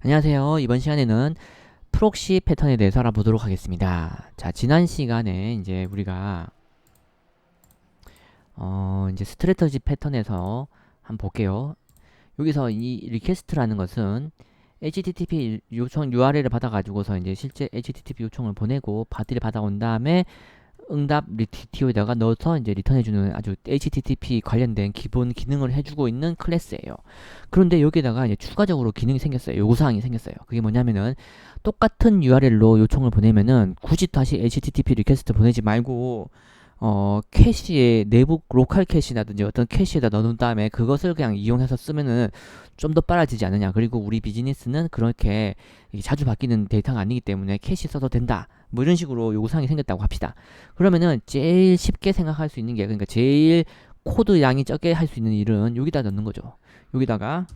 안녕하세요. 이번 시간에는 프록시 패턴에 대해서 알아보도록 하겠습니다. 자, 지난 시간에 이제 우리가 이제 스트래터지 패턴에서 한번 볼게요. 여기서 이 리퀘스트라는 것은 HTTP 요청 URL을 받아가지고서 이제 실제 HTTP 요청을 보내고 바디를 받아온 다음에 응답 TO에다가 넣어서 이제 리턴해주는 아주 HTTP 관련된 기본 기능을 해주고 있는 클래스예요. 그런데 여기다가 이제 추가적으로 기능이 생겼어요. 요구사항이 생겼어요. 그게 뭐냐면은 똑같은 URL로 요청을 보내면은 굳이 다시 HTTP 리퀘스트 보내지 말고 캐시에 내부 로컬 캐시라든지 어떤 캐시에다 넣어놓은 다음에 그것을 그냥 이용해서 쓰면은 좀 더 빨라지지 않느냐. 그리고 우리 비즈니스는 그렇게 자주 바뀌는 데이터가 아니기 때문에 캐시 써도 된다. 뭐 이런 식으로 요구사항이 생겼다고 합시다. 그러면은 제일 쉽게 생각할 수 있는 게 그러니까 제일 코드 양이 적게 할 수 있는 일은 여기다 넣는 거죠. 여기다가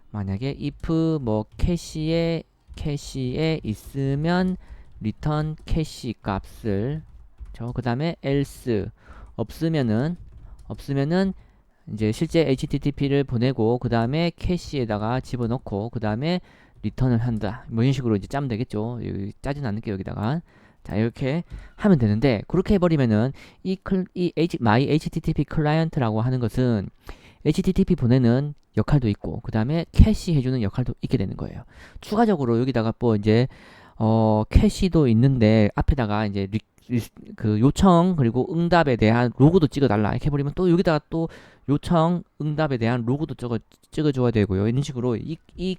만약에 if 뭐 캐시에 있으면 return 캐시 값을 그 다음에 else 없으면은 이제 실제 HTTP를 보내고 그 다음에 캐시에다가 집어넣고 그 다음에 리턴을 한다. 뭐 이런 식으로 이제 짜면 되겠죠. 여기 짜진 않을게요. 여기다가 자 이렇게 하면 되는데 그렇게 해버리면은 my HTTP 클라이언트라고 하는 것은 HTTP 보내는 역할도 있고 그 다음에 캐시 해주는 역할도 있게 되는 거예요. 추가적으로 여기다가 뭐 이제 캐시도 있는데 앞에다가 이제 그 요청 그리고 응답에 대한 로고도 찍어달라 이렇게 해버리면 또 여기다가 또 요청 응답에 대한 로고도 찍어줘야 되고요. 이런 식으로 이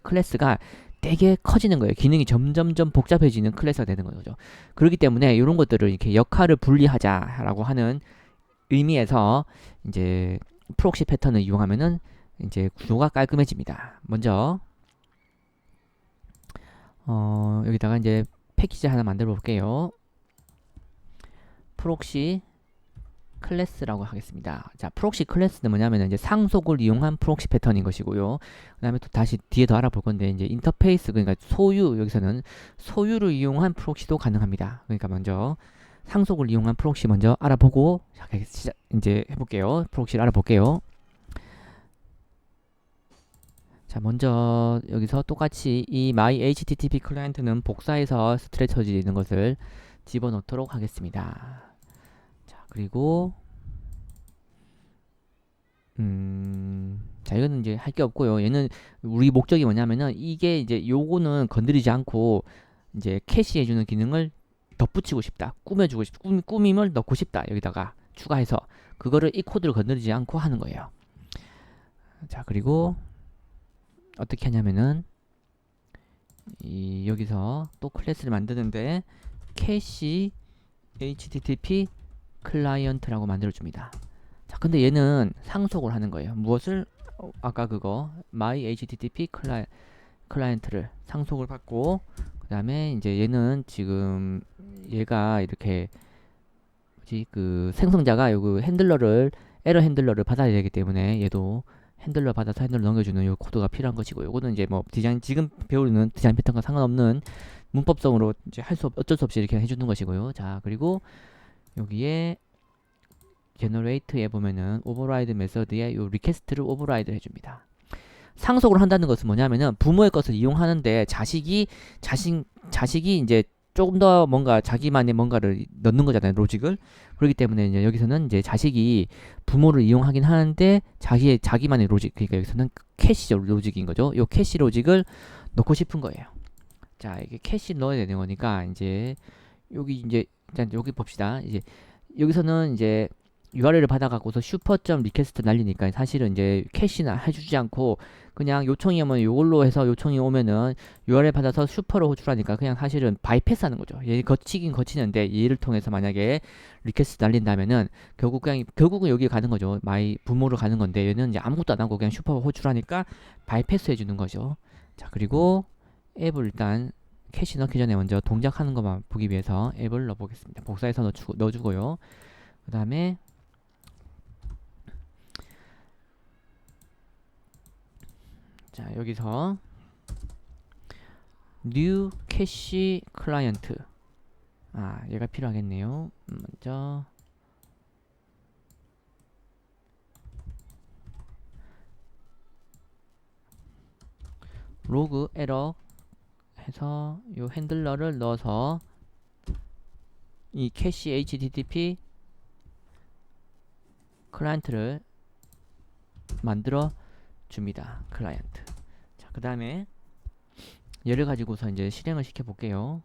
클래스가 되게 커지는 거예요. 기능이 점점점 복잡해지는 클래스가 되는 거죠. 그렇기 때문에 이런 것들을 이렇게 역할을 분리하자라고 하는 의미에서 이제 프록시 패턴을 이용하면은 이제 구조가 깔끔해집니다. 먼저 여기다가 이제 패키지 하나 만들어 볼게요. 프록시 클래스라고 하겠습니다. 자, 프록시 클래스는 뭐냐면 이제 상속을 이용한 프록시 패턴인 것이고요. 그다음에 또 다시 뒤에도 알아볼 건데 이제 인터페이스 그러니까 소유 여기서는 소유를 이용한 프록시도 가능합니다. 그러니까 먼저 상속을 이용한 프록시 먼저 알아보고 이제 해볼게요. 프록시를 알아볼게요. 자, 먼저 여기서 똑같이 이 my HTTP 클라이언트는 복사해서 스트레처지 있는 것을 집어넣도록 하겠습니다. 자, 그리고 자, 이거는 이제 할 게 없고요. 얘는 우리 목적이 뭐냐면은 이게 이제 요거는 건드리지 않고 이제 캐시해주는 기능을 덧붙이고 싶다. 꾸며주고 싶다. 꾸밈을 넣고 싶다. 여기다가 추가해서 그거를 이 코드를 건드리지 않고 하는 거예요. 자, 그리고 어떻게 하냐면은 여기서 또 클래스를 만드는데 캐시 HTTP 클라이언트라고 만들어줍니다. 자, 근데 얘는 상속을 하는 거예요. 무엇을? 아까 그거 my HTTP 클라이언트를 상속을 받고 그 다음에 이제 얘는 지금 얘가 이렇게 뭐지 그 생성자가 요그 에러 핸들러를 받아야 되기 때문에 얘도 핸들러 받아서 핸들러 넘겨주는 요 코드가 필요한 것이고 요거는 이제 뭐 디자인 지금 배우는 디자인 패턴과 상관없는 문법성으로 이제 어쩔 수 없이 이렇게 해주는 것이고요. 자, 그리고 여기에 generate에 보면은 override 메서드에 요 request를 override 해줍니다. 상속을 한다는 것은 뭐냐면은 부모의 것을 이용하는데 자식이 이제 조금 더 뭔가 자기만의 뭔가를 넣는 거잖아요, 로직을. 그렇기 때문에 이제 여기서는 이제 자식이 부모를 이용하긴 하는데 자기만의 로직, 그러니까 여기서는 캐시 로직인 거죠. 요 캐시 로직을 넣고 싶은 거예요. 자, 이게 캐시 넣어야 되는 거니까 이제 여기 봅시다. 이제 여기서는 이제 URL을 받아갖고서 슈퍼점 리퀘스트 날리니까 사실은 이제 캐시나 해주지 않고 그냥 요청이 오면 요걸로 해서 요청이 오면은 URL 받아서 슈퍼로 호출하니까 그냥 사실은 바이패스 하는 거죠. 얘 거치긴 거치는데 얘를 통해서 만약에 리퀘스트 날린다면은 결국은 여기에 가는 거죠. 마이 부모로 가는 건데 얘는 이제 아무것도 안 하고 그냥 슈퍼 호출하니까 바이패스 해주는 거죠. 자, 그리고 앱을 일단 캐시 넣기 전에 먼저 동작하는 것만 보기 위해서 앱을 넣어보겠습니다. 복사해서 넣어주고요. 그 다음에 자, 여기서 new cache client 얘가 필요하겠네요. 먼저 로그 에러 해서 요 핸들러를 넣어서 이 캐시 HTTP 클라이언트를 만들어 줍니다. 클라이언트. 자, 그 다음에 얘를 가지고서 이제 실행을 시켜 볼게요.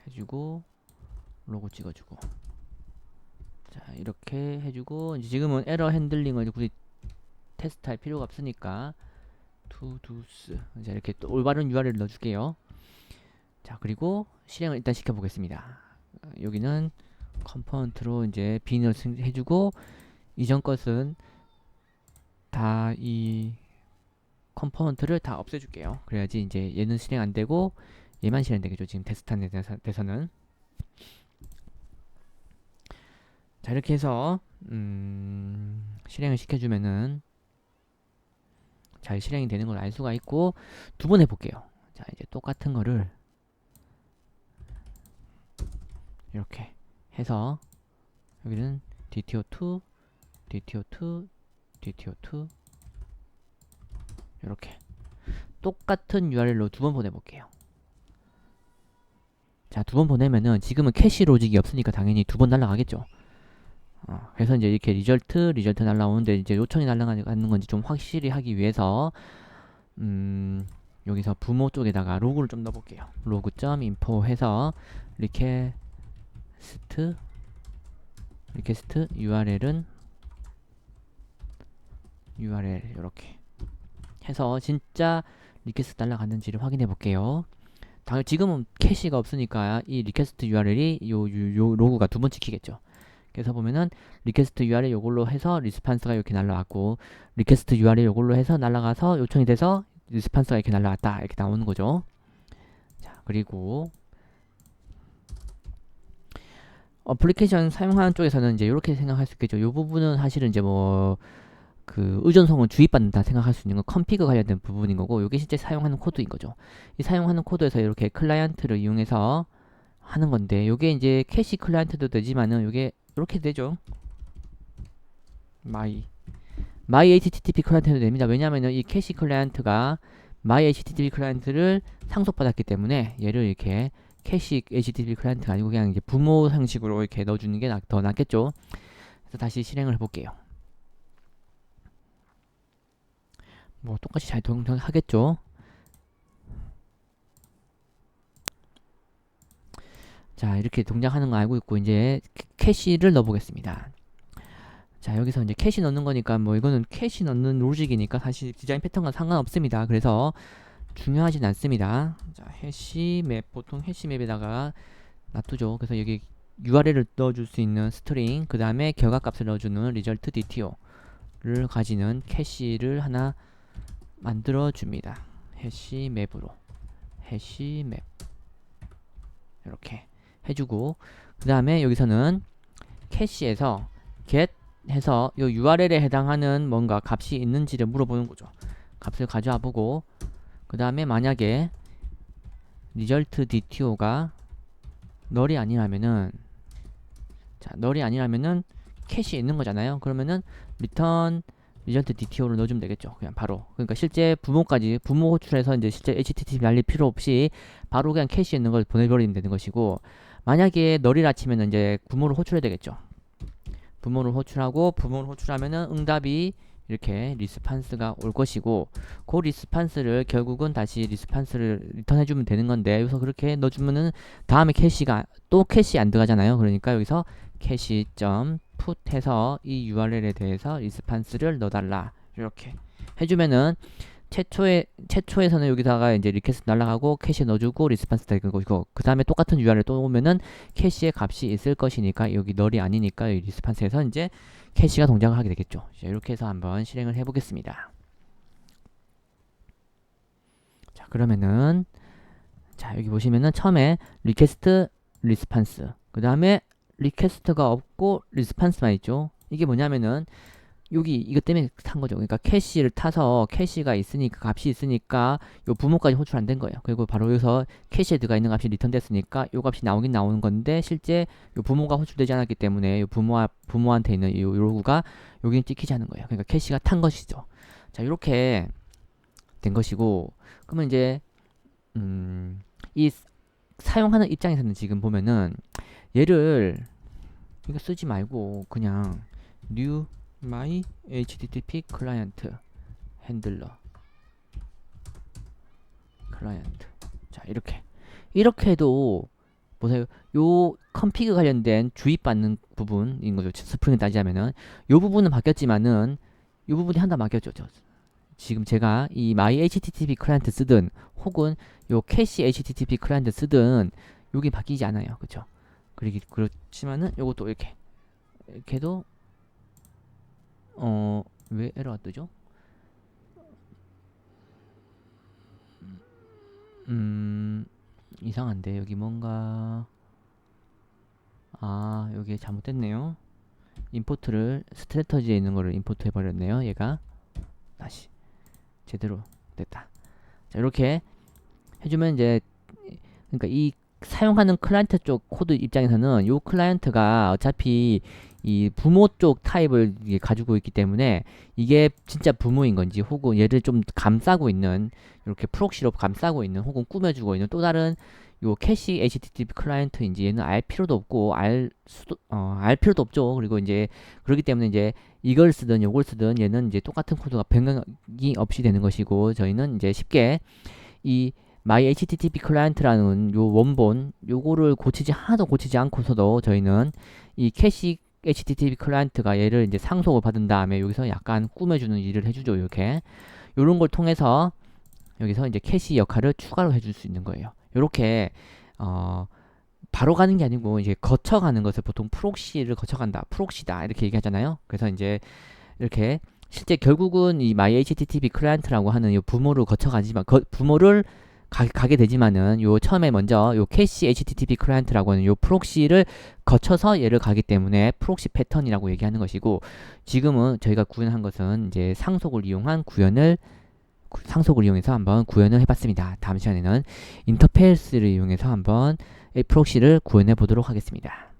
해주고 로고 찍어주고, 자 이렇게 해주고, 이제 지금은 에러 핸들링을 굳이 테스트할 필요가 없으니까 투두스, 자 이렇게 또 올바른 URL을 넣어줄게요. 자 그리고 실행을 일단 시켜보겠습니다. 여기는 컴포넌트로 이제 빈을 해주고, 이전 것은 다 이 컴포넌트를 다 없애줄게요. 그래야지 이제 얘는 실행 안되고 얘만 실행되겠죠. 지금 테스트한 데서는. 자 이렇게 해서 실행을 시켜주면은 잘 실행이 되는 걸 알 수가 있고, 두 번 해볼게요. 자 이제 똑같은 거를 이렇게 해서 여기는 DTO2, DTO2, DTO2 이렇게 똑같은 URL로 두 번 보내볼게요. 자, 두 번 보내면은 지금은 캐시 로직이 없으니까 당연히 두 번 날아가겠죠. 그래서 이제 이렇게 리절트 날라오는데, 이제 요청이 날아가는 건지 좀 확실히 하기 위해서 여기서 부모 쪽에다가 로그를 좀 넣어볼게요. 로그.info 해서 리퀘스트 URL은 URL 이렇게 해서 진짜 리퀘스트 날아갔는지를 확인해 볼게요. 지금은 캐시가 없으니까 이 리퀘스트 URL이 요 로그가 두 번 찍히겠죠. 그래서 보면은 리퀘스트 URL 요걸로 해서 리스판스가 이렇게 날라왔고, 리퀘스트 URL 요걸로 해서 날아가서 요청이 돼서 리스판스가 이렇게 날라왔다, 이렇게 나오는 거죠. 자 그리고 어플리케이션 사용하는 쪽에서는 이제 이렇게 생각할 수 있겠죠. 이 부분은 사실은 이제 뭐 그 의존성을 주입받는다 생각할 수 있는 건 컴피그 관련된 부분인 거고, 이게 실제 사용하는 코드인 거죠. 이 사용하는 코드에서 이렇게 클라이언트를 이용해서 하는 건데, 요게 이제 캐시 클라이언트도 되지만은 요게 이렇게 되죠. my HTTP 클라이언트도 됩니다. 왜냐하면은 이 캐시 클라이언트가 my HTTP 클라이언트를 상속받았기 때문에 얘를 이렇게 캐시 HTTP 클라이언트가 아니고 그냥 이제 부모 형식으로 이렇게 넣어주는 게 더 낫겠죠. 그래서 다시 실행을 해볼게요. 뭐 똑같이 잘 동작하겠죠. 자 이렇게 동작하는 거 알고 있고, 이제 캐시를 넣어보겠습니다. 자 여기서 이제 캐시 넣는 거니까 뭐 이거는 캐시 넣는 로직이니까 사실 디자인 패턴과 상관없습니다. 그래서 중요하진 않습니다. 자 해시맵, 보통 해시맵에다가 놔두죠. 그래서 여기 URL을 넣어줄 수 있는 스트링, 그 다음에 결과값을 넣어주는 result DTO를 가지는 캐시를 하나 만들어 줍니다. 해시맵으로 해시맵 이렇게 해주고, 그 다음에 여기서는 캐시에서 get 해서 이 URL에 해당하는 뭔가 값이 있는지를 물어보는 거죠. 값을 가져와 보고, 그 다음에 만약에 result DTO가 널이 아니라면은, 자 널이 아니라면은 캐시에 있는 거잖아요. 그러면은 return result DTO를 넣어주면 되겠죠. 그냥 바로. 그러니까 실제 부모 호출해서 이제 실제 HTTP 날릴 필요 없이 바로 그냥 캐시에 있는 걸 보내버리면 되는 것이고, 만약에 널이라 치면은 이제 부모를 호출해야 되겠죠. 부모를 호출하면은 응답이 이렇게 리스판스가 올 것이고, 그 리스판스를 결국은 다시 리스판스를 리턴해주면 되는 건데, 여기서 그렇게 넣어주면은 다음에 캐시가 또 캐시 안 들어가잖아요. 그러니까 여기서 캐시.put 해서 이 URL에 대해서 리스판스를 넣어달라 이렇게 해주면은 최초에서는 여기다가 이제 리퀘스트 날라가고 캐시에 넣어주고 리스판스 되는 거고, 그 다음에 똑같은 URL 또 오면은 캐시에 값이 있을 것이니까 여기 널이 아니니까 이 리스판스에서 이제 캐시가 동작을 하게 되겠죠. 자, 이렇게 해서 한번 실행을 해보겠습니다. 자 그러면은 자 여기 보시면은 처음에 리퀘스트 리스판스, 그 다음에 리퀘스트가 없고 리스판스만 있죠. 이게 뭐냐면은 여기 이것 때문에 탄 거죠. 그러니까 캐시를 타서 캐시가 있으니까 값이 있으니까 요 부모까지 호출 안 된 거예요. 그리고 바로 여기서 캐시에 들어가 있는 값이 리턴 됐으니까 요 값이 나오긴 나오는 건데, 실제 요 부모가 호출되지 않았기 때문에 요 부모한테 있는 요 로그가 여기는 찍히지 않은 거예요. 그러니까 캐시가 탄 것이죠. 자, 이렇게 된 것이고, 그러면 이제 이 사용하는 입장에서는 지금 보면은 얘를 이거 쓰지 말고 그냥 new my http client handler 클라이언트. 자, 이렇게 해도 보세요. 요 컴피그 관련된 주입받는 부분인 거죠. 스프링을 따지자면은 요 부분은 바뀌었지만은 요 부분이 하나 바뀌었죠. 지금 제가 이 my http 클라이언트 쓰든 혹은 요 캐시 http 클라이언트 쓰든 요게 바뀌지 않아요. 그쵸? 그렇지만은 요것도 이렇게 해도 왜 에러가 뜨죠? 이상한데 여기 뭔가 여기 잘못됐네요. 임포트를 스트레터지에 있는 거를 임포트 해버렸네요. 얘가 다시 제대로 됐다. 자, 이렇게 해주면 이제 그러니까 이 사용하는 클라이언트 쪽 코드 입장에서는 요 클라이언트가 어차피 이 부모 쪽 타입을 가지고 있기 때문에 이게 진짜 부모인 건지 혹은 얘를 좀 감싸고 있는 이렇게 프록시로 감싸고 있는 혹은 꾸며주고 있는 또 다른 요 캐시 HTTP 클라이언트인지 얘는 알 필요도 없고 알 필요도 없죠. 그리고 이제 그렇기 때문에 이제 이걸 쓰든 요걸 쓰든 얘는 이제 똑같은 코드가 변경이 없이 되는 것이고 저희는 이제 쉽게 이 my http 클라이언트라는 요 원본 요거를 하나도 고치지 않고서도 저희는 이 캐시 http 클라이언트가 얘를 이제 상속을 받은 다음에 여기서 약간 꾸며주는 일을 해주죠. 이렇게 요런 걸 통해서 여기서 이제 캐시 역할을 추가로 해줄 수 있는 거예요. 요렇게 바로 가는 게 아니고 이제 거쳐가는 것을 보통 프록시를 거쳐간다, 프록시다 이렇게 얘기하잖아요. 그래서 이제 이렇게 실제 결국은 이 my http 클라이언트라고 하는 요 부모를 거쳐가지만 부모를 가게 되지만은 요 처음에 먼저 요 캐시 http 클라이언트라고 하는 요 프록시를 거쳐서 얘를 가기 때문에 프록시 패턴이라고 얘기하는 것이고 지금은 저희가 구현한 것은 이제 상속을 이용해서 한번 구현을 해봤습니다. 다음 시간에는 인터페이스를 이용해서 한번 프록시를 구현해 보도록 하겠습니다.